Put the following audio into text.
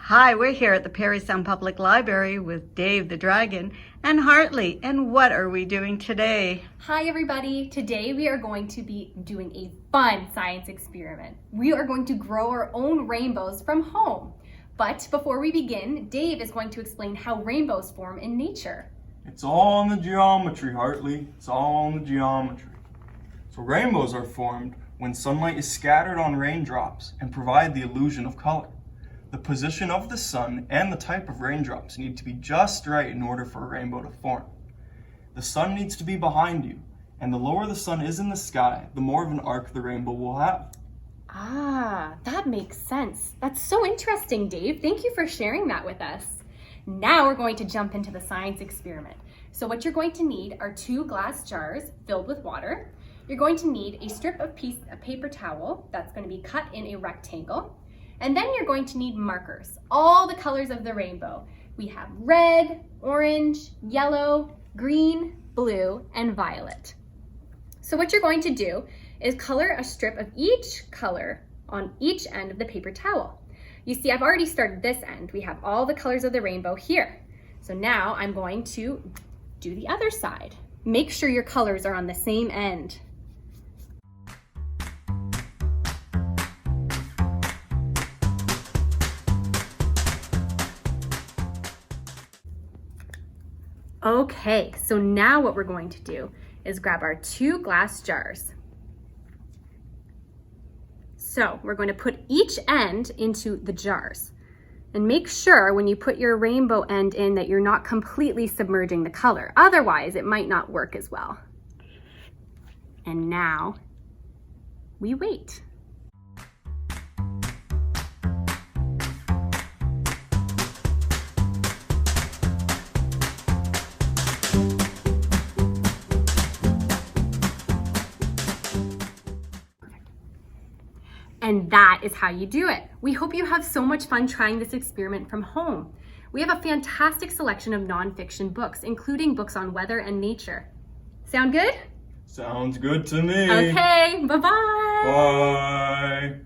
Hi, we're here at the Parry Public Library with Dave the Dragon and Hartley. And what are we doing today? Hi everybody, today we are going to be doing a fun science experiment. We are going to grow our own rainbows from home. But before we begin, Dave is going to explain how rainbows form in nature. It's all in the geometry, Hartley. It's all in the geometry. So rainbows are formed when sunlight is scattered on raindrops and provide the illusion of color. The position of the sun and the type of raindrops need to be just right in order for a rainbow to form. The sun needs to be behind you, and the lower the sun is in the sky, the more of an arc the rainbow will have. Ah, that makes sense. That's so interesting, Dave. Thank you for sharing that with us. Now we're going to jump into the science experiment. So what you're going to need are 2 glass jars filled with water. You're going to need a strip of paper towel that's going to be cut in a rectangle. And then you're going to need markers, all the colors of the rainbow. We have red, orange, yellow, green, blue, and violet. So what you're going to do is color a strip of each color on each end of the paper towel. You see, I've already started this end. We have all the colors of the rainbow here. So now I'm going to do the other side. Make sure your colors are on the same end. Okay, so now what we're going to do is grab our 2 glass jars. So we're going to put each end into the jars. And make sure when you put your rainbow end in that you're not completely submerging the color. Otherwise, it might not work as well. And now we wait. And that is how you do it. We hope you have so much fun trying this experiment from home. We have a fantastic selection of nonfiction books, including books on weather and nature. Sound good? Sounds good to me. Okay, bye-bye. Bye.